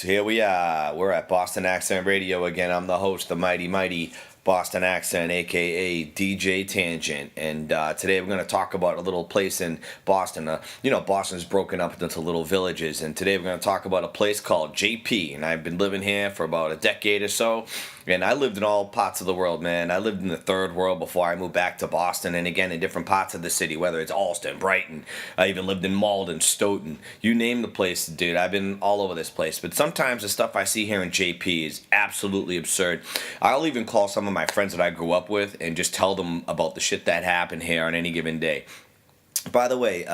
Here we are. We're at Boston Accent Radio again. I'm the host, the mighty Boston Accent, aka DJ Tangent. And today we're going to talk about a little place in Boston. Boston's broken up into little villages. And today we're going to talk about a place called JP. And I've been living here for about a decade or so. And I lived in all parts of the world, man. I lived in the third world before I moved back to Boston. And again, in different parts of the city, whether it's Allston, Brighton. I even lived in Malden, Stoughton. You name the place, dude. I've been all over this place. But sometimes the stuff I see here in JP is absolutely absurd. I'll even call some of my friends that I grew up with and just tell them about the shit that happened here on any given day. By the way,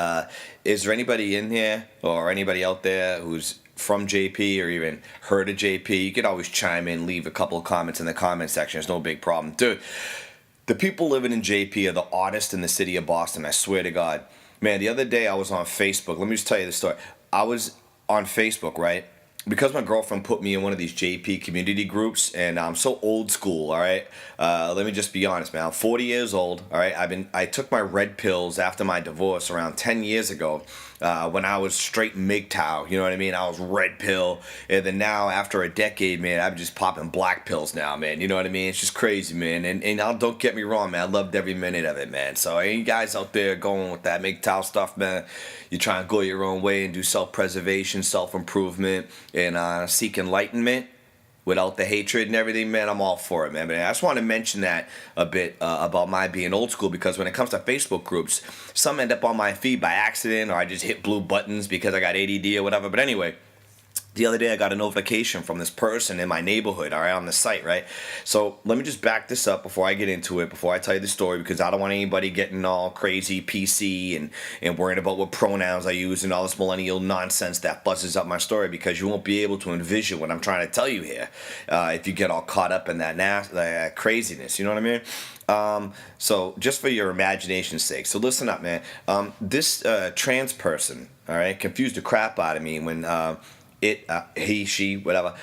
is there anybody in here or anybody out there who's from JP or even heard of JP? You could always chime in, leave a couple of comments in the comment section. It's no big problem. Dude, the people living in JP are the oddest in the city of Boston, I swear to God. Man, the other day I was on Facebook. Let me just tell you the story. I was on Facebook, right? Because my girlfriend put me in one of these JP community groups, and I'm so old school, all right? Let me just be honest, man. I'm 40 years old, all right? I took my red pills after my divorce around 10 years ago when I was straight MGTOW, you know what I mean? I was red pill, and then now after a decade, man, I'm just popping black pills now, man. You know what I mean? It's just crazy, man. And don't get me wrong, man. I loved every minute of it, man. So any guys out there going with that MGTOW stuff, man, you try and go your own way and do self-preservation, self-improvement, and seek enlightenment without the hatred and everything, man, I'm all for it, man. But I just want to mention that a bit about my being old school, because when it comes to Facebook groups, some end up on my feed by accident, or I just hit blue buttons because I got ADD or whatever. But anyway, the other day I got a notification from this person in my neighborhood, all right, on the site, right? So let me just back this up before I get into it, before I tell you the story, because I don't want anybody getting all crazy PC and worrying about what pronouns I use and all this millennial nonsense that buzzes up my story, because you won't be able to envision what I'm trying to tell you here if you get all caught up in that craziness, you know what I mean? So just for your imagination's sake, so listen up, man. This trans person, all right, confused the crap out of me when he, she, whatever,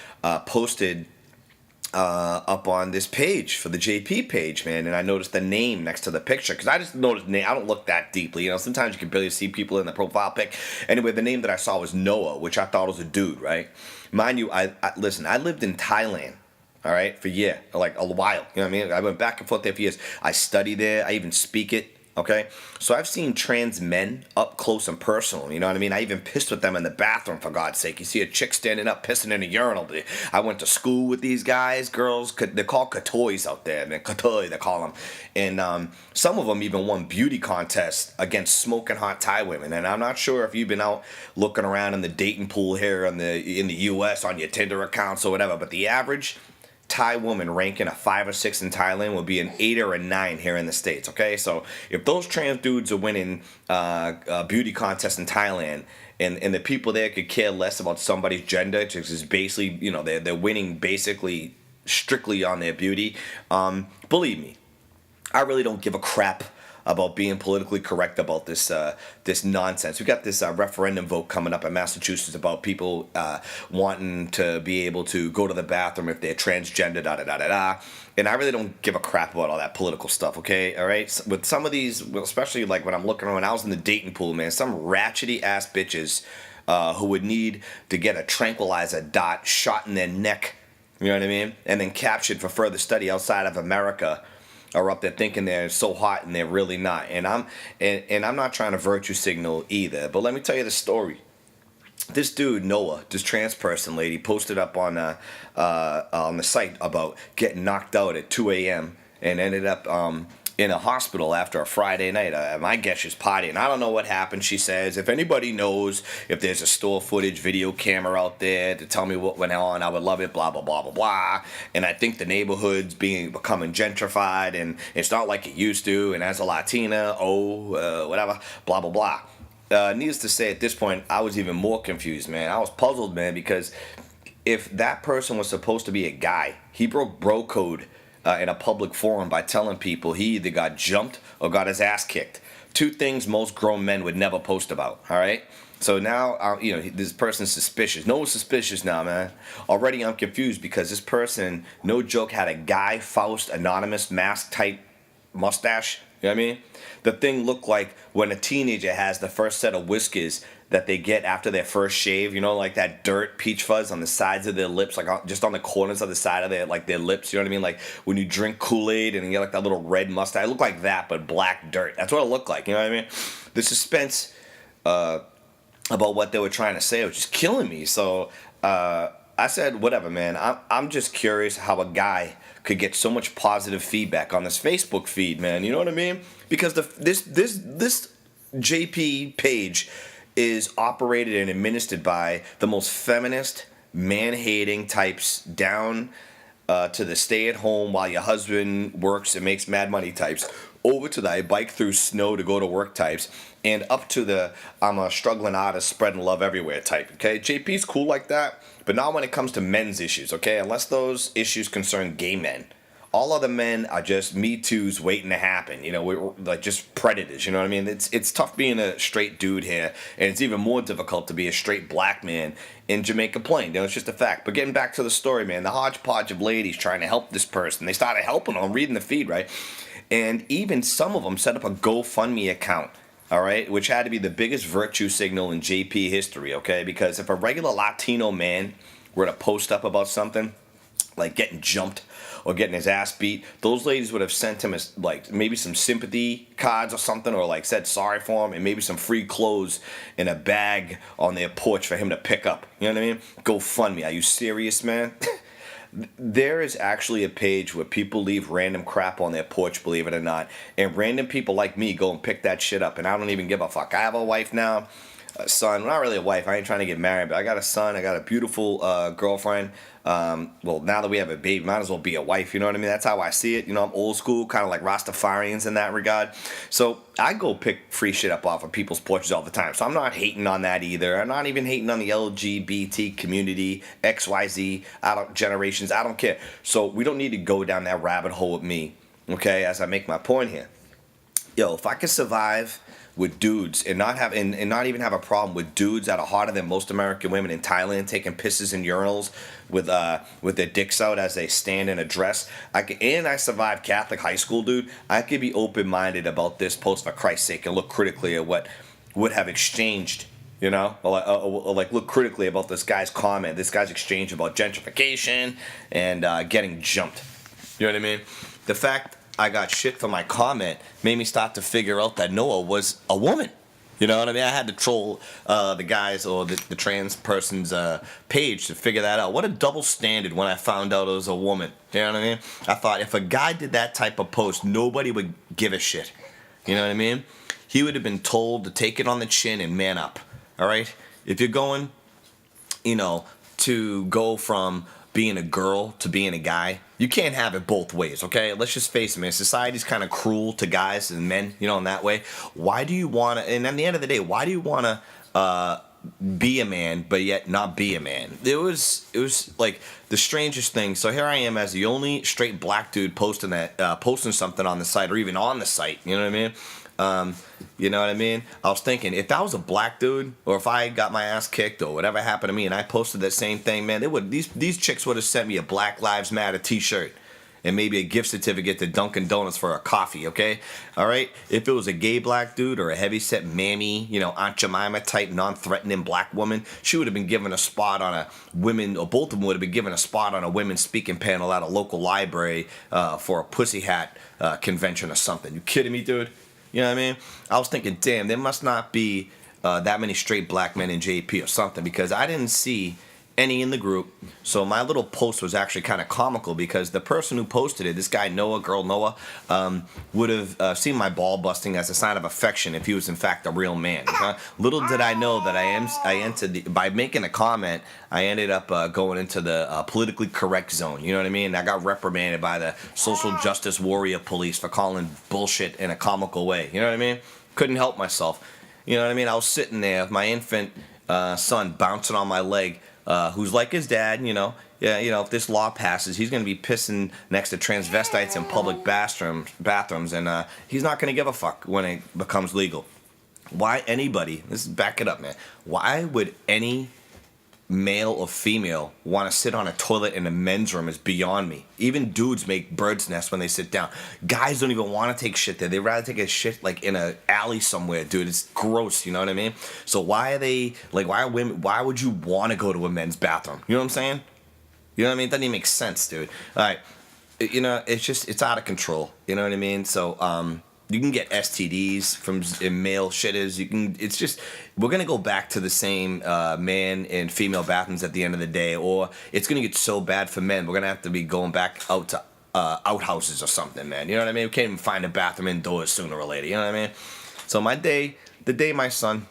posted up on this page for the JP page, man, and I noticed the name next to the picture, because I just noticed name. I don't look that deeply, sometimes you can barely see people in the profile pic. Anyway, the name that I saw was Noah, which I thought was a dude, right? Mind you, listen, I lived in Thailand, all right, for a year, like a while, you know what I mean? I went back and forth there for years. I studied there, I even speak it. Okay, so I've seen trans men up close and personal, you know what I mean? I even pissed with them in the bathroom, for God's sake. You see a chick standing up pissing in a urinal. I went to school with these guys, girls. They're called katoys out there, man. Katoy, they call them. And some of them even won beauty contests against smoking hot Thai women. And I'm not sure if you've been out looking around in the dating pool here in the U.S. on your Tinder accounts or whatever, but the average Thai woman ranking a 5 or 6 in Thailand will be an 8 or a 9 here in the States, okay? So if those trans dudes are winning beauty contests in Thailand, and the people there could care less about somebody's gender, which is basically, they're winning basically strictly on their beauty, believe me, I really don't give a crap about being politically correct about this nonsense. We got this referendum vote coming up in Massachusetts about people wanting to be able to go to the bathroom if they're transgender, and I really don't give a crap about all that political stuff, okay? All right? With some of these, especially like when I'm looking around, I was in the dating pool, man, some ratchety ass bitches who would need to get a tranquilizer dot shot in their neck, you know what I mean? And then captured for further study outside of America, are up there thinking they're so hot and they're really not. And I'm not trying to virtue signal either, but let me tell you the story. This dude, Noah, this trans person lady, posted up on the site about getting knocked out at 2 a.m. and ended up in a hospital after a Friday night. My guess is partying. I don't know what happened, she says. If anybody knows if there's a store footage video camera out there to tell me what went on, I would love it, blah, blah, blah, blah, blah. And I think the neighborhood's becoming gentrified, and it's not like it used to, and as a Latina, whatever, blah, blah, blah. Needless to say, at this point, I was even more confused, man. I was puzzled, man, because if that person was supposed to be a guy, he broke bro code in a public forum by telling people he either got jumped or got his ass kicked. Two things most grown men would never post about, all right? So now, this person's suspicious. No one's suspicious now, man. Already I'm confused because this person, no joke, had a Guy Faust anonymous mask type mustache You know what I mean? The thing looked like when a teenager has the first set of whiskers that they get after their first shave, like that dirt peach fuzz on the sides of their lips, like just on the corners of the side of their lips, you know what I mean? Like when you drink Kool-Aid and you get like that little red mustache, it looked like that, but black dirt. That's what it looked like, you know what I mean? The suspense about what they were trying to say was just killing me. So I said, whatever, man. I'm just curious how a guy could get so much positive feedback on this Facebook feed, man. You know what I mean? Because this JP page is operated and administered by the most feminist, man-hating types down to the stay-at-home while your husband works and makes mad money types, over to the I bike through snow to go to work types, and up to the I'm a struggling artist spreading love everywhere type, okay? JP's cool like that, but not when it comes to men's issues, okay? Unless those issues concern gay men. All other men are just Me Too's waiting to happen. We're like just predators, you know what I mean? It's tough being a straight dude here, and it's even more difficult to be a straight black man in Jamaica Plain. It's just a fact. But getting back to the story, man, the hodgepodge of ladies trying to help this person. They started helping them, reading the feed, right? And even some of them set up a GoFundMe account, all right, which had to be the biggest virtue signal in JP history, okay? Because if a regular Latino man were to post up about something, like getting jumped or getting his ass beat, those ladies would have sent him like maybe some sympathy cards or something, or like said sorry for him, and maybe some free clothes in a bag on their porch for him to pick up. You know what I mean? GoFundMe. Are you serious, man? There is actually a page where people leave random crap on their porch, believe it or not, and random people like me go and pick that shit up, and I don't even give a fuck. I have a wife now, a son. Not really a wife. I ain't trying to get married, but I got a son. I got a beautiful girlfriend. Well, now that we have a baby, might as well be a wife. You know what I mean? That's how I see it. I'm old school, kind of like Rastafarians in that regard. So I go pick free shit up off of people's porches all the time. So I'm not hating on that either. I'm not even hating on the LGBT community, XYZ, generations. I don't care. So we don't need to go down that rabbit hole with me, okay, as I make my point here. Yo, if I can survive with dudes and not even have a problem with dudes that are hotter than most American women in Thailand taking pisses in urinals with their dicks out as they stand in a dress, I survived Catholic high school, dude. I could be open-minded about this post for Christ's sake and look critically at what would have exchanged, or like look critically about this guy's comment, this guy's exchange about gentrification and getting jumped. You know what I mean? The fact I got shit for my comment made me start to figure out that Noah was a woman. You know what I mean? I had to troll the guys or the trans person's page to figure that out. What a double standard when I found out it was a woman. You know what I mean? I thought if a guy did that type of post, nobody would give a shit. You know what I mean? He would have been told to take it on the chin and man up. All right? If you're going, to go from being a girl to being a guy, you can't have it both ways, okay? Let's just face it, man. Society's kind of cruel to guys and men, in that way. Why do you want to, and at the end of the day, why do you want to be a man but yet not be a man? It was like the strangest thing. So here I am as the only straight black dude posting something on the site or even on the site, you know what I mean? You know what I mean? I was thinking, if that was a black dude, or if I got my ass kicked, or whatever happened to me, and I posted that same thing, man, these chicks would have sent me a Black Lives Matter T-shirt and maybe a gift certificate to Dunkin' Donuts for a coffee, okay? All right? If it was a gay black dude or a heavyset mammy, Aunt Jemima type, non-threatening black woman, she would have been given a spot on or both of them would have been given a spot on a women's speaking panel at a local library for a pussy hat convention or something. You kidding me, dude? You know what I mean? I was thinking, damn, there must not be that many straight black men in JP or something, because I didn't see any in the group. So my little post was actually kind of comical, because the person who posted it, this guy girl Noah, would have seen my ball busting as a sign of affection if he was in fact a real man. Little did I know that by making a comment, I ended up going into the politically correct zone. You know what I mean? I got reprimanded by the social justice warrior police for calling bullshit in a comical way. You know what I mean? Couldn't help myself. You know what I mean? I was sitting there with my infant son bouncing on my leg, who's like his dad, if this law passes, he's going to be pissing next to transvestites in public bathrooms, and he's not going to give a fuck when it becomes legal. Why anybody, back it up, man, why would any male or female, want to sit on a toilet in a men's room is beyond me. Even dudes make bird's nests when they sit down. Guys don't even want to take shit there. They'd rather take a shit like in a alley somewhere, dude. It's gross, you know what I mean? So why are they, like, why are women, why would you want to go to a men's bathroom? You know what I'm saying? You know what I mean? It doesn't even make sense, dude. All right. You know, it's just, it's out of control. You know what I mean? So, you can get STDs from male shitters. You can. It's just, we're gonna go back to the same man and female bathrooms at the end of the day, or it's gonna get so bad for men. We're gonna have to be going back out to outhouses or something, man. You know what I mean? We can't even find a bathroom indoors sooner or later. You know what I mean? So the day my son,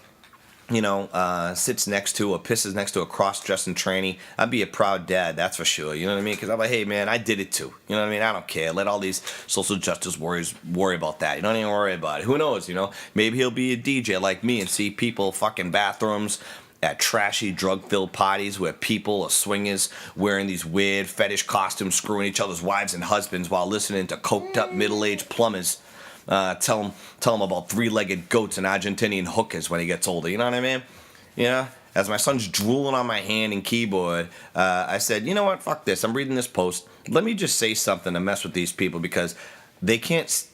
you know, sits next to or pisses next to a cross-dressing tranny, I'd be a proud dad, that's for sure. You know what I mean? Because I'm like, hey, man, I did it too. You know what I mean? I don't care. Let all these social justice warriors worry about that. You don't even worry about it. Who knows, you know? Maybe he'll be a DJ like me and see people fucking bathrooms at trashy drug-filled parties where people or swingers wearing these weird fetish costumes screwing each other's wives and husbands while listening to coked-up middle-aged plumbers tell him about three-legged goats and Argentinian hookers when he gets older. You know what I mean? You know? As my son's drooling on my hand and keyboard, I said, you know what? Fuck this. I'm reading this post. Let me just say something to mess with these people because they can't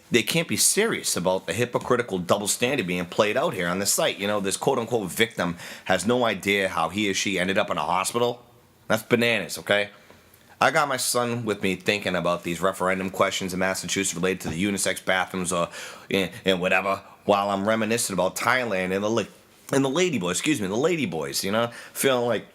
be serious about the hypocritical double standard being played out here on this site. You know, this quote-unquote victim has no idea how he or she ended up in a hospital. That's bananas, okay? I got my son with me thinking about these referendum questions in Massachusetts related to the unisex bathrooms or and whatever, while I'm reminiscing about Thailand and the ladyboys, you know, feeling like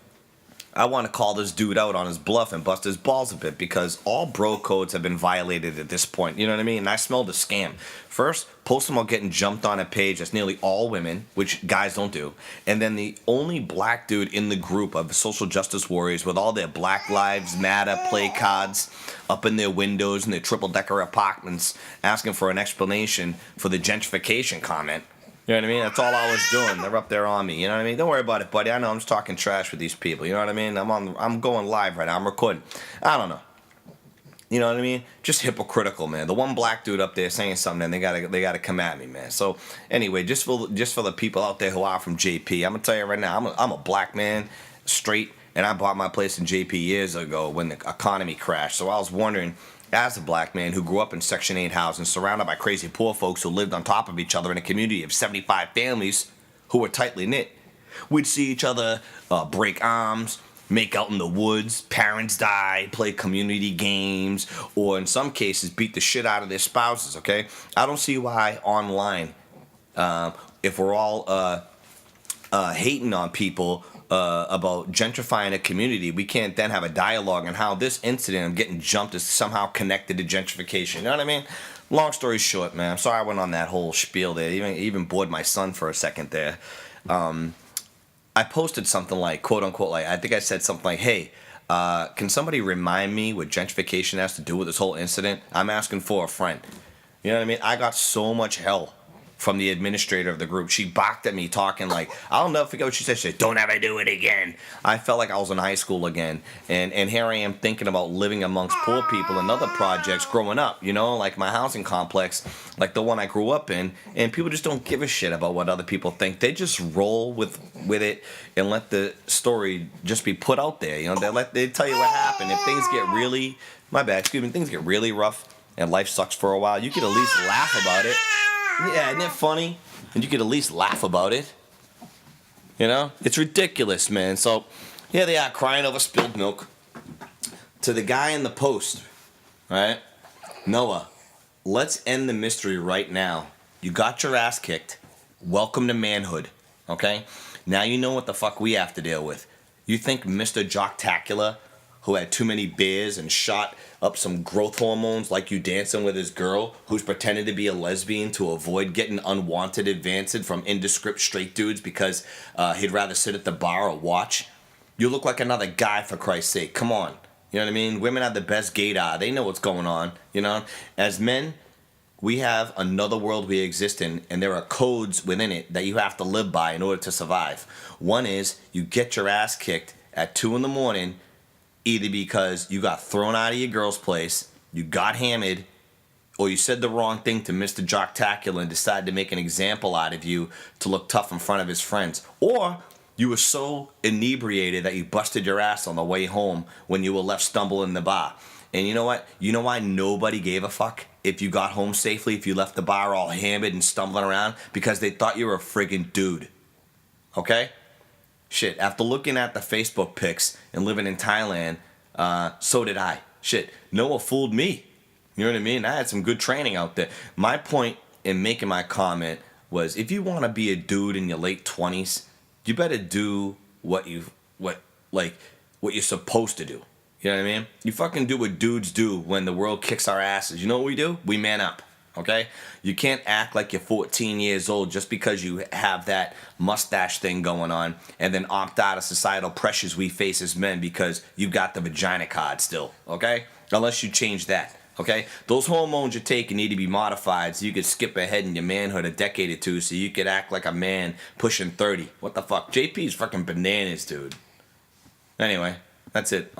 I want to call this dude out on his bluff and bust his balls a bit because all bro codes have been violated at this point. You know what I mean? And I smelled a scam. First, post them all getting jumped on a page that's nearly all women, which guys don't do. And then the only black dude in the group of social justice warriors with all their Black Lives Matter play cards up in their windows in their triple-decker apartments asking for an explanation for the gentrification comment. You know what I mean? That's all I was doing. They're up there on me. You know what I mean? Don't worry about it, buddy. I know I'm just talking trash with these people. You know what I mean? I'm going live right now. I'm recording. I don't know. You know what I mean? Just hypocritical, man. The one black dude up there saying something, and they gotta come at me, man. So anyway, just for the people out there who are from JP, I'm gonna tell you right now, I'm a black man, straight, and I bought my place in JP years ago when the economy crashed. So I was wondering, as a black man who grew up in Section 8 housing, surrounded by crazy poor folks who lived on top of each other in a community of 75 families who were tightly knit, we'd see each other break arms, make out in the woods, parents die, play community games, or in some cases beat the shit out of their spouses, okay? I don't see why online, if we're all hating on people about gentrifying a community, we can't then have a dialogue on how this incident of getting jumped is somehow connected to gentrification. You know what I mean? Long story short, man, I'm sorry I went on that whole spiel there. Even bored my son for a second there. I posted something like, quote unquote, like, I think I said something like, hey, can somebody remind me what gentrification has to do with this whole incident? I'm asking for a friend. You know what I mean? I got so much hell from the administrator of the group. She balked at me talking like, I'll never forget what she said. She said, don't ever do it again. I felt like I was in high school again. And here I am thinking about living amongst poor people and other projects growing up, you know, like my housing complex, like the one I grew up in. And people just don't give a shit about what other people think. They just roll with it and let the story just be put out there. You know, they tell you what happened. If things get really, things get really rough and life sucks for a while, you could at least laugh about it. Yeah, isn't it funny? And you could at least laugh about it. You know? It's ridiculous, man. So, here they are crying over spilled milk. To the guy in the post, right? Noah, let's end the mystery right now. You got your ass kicked. Welcome to manhood. Okay? Now you know what the fuck we have to deal with. You think Mr. Jocktacular, who had too many beers and shot up some growth hormones like you dancing with his girl, who's pretending to be a lesbian to avoid getting unwanted advances from indescript straight dudes because he'd rather sit at the bar or watch? You look like another guy, for Christ's sake. Come on. You know what I mean? Women have the best gaydar. They know what's going on, you know? As men, we have another world we exist in, and there are codes within it that you have to live by in order to survive. One is you get your ass kicked at 2 in the morning, either because you got thrown out of your girl's place, you got hammered, or you said the wrong thing to Mr. Jocktacular and decided to make an example out of you to look tough in front of his friends. Or You were so inebriated that you busted your ass on the way home when you were left stumbling in the bar. And you know what? You know why nobody gave a fuck if you got home safely, if you left the bar all hammered and stumbling around? Because they thought you were a friggin' dude. Okay? Shit, after looking at the Facebook pics and living in Thailand, so did I. Shit, Noah fooled me. You know what I mean? I had some good training out there. My point in making my comment was, if you want to be a dude in your late 20s, you better do what you're supposed to do. You know what I mean? You fucking do what dudes do when the world kicks our asses. You know what we do? We man up. Okay? You can't act like you're 14 years old just because you have that mustache thing going on and then opt out of societal pressures we face as men because you got the vagina card still. Okay? Unless you change that. Okay? Those hormones you're taking need to be modified so you could skip ahead in your manhood a decade or two so you could act like a man pushing 30. What the fuck? JP's fucking bananas, dude. Anyway, that's it.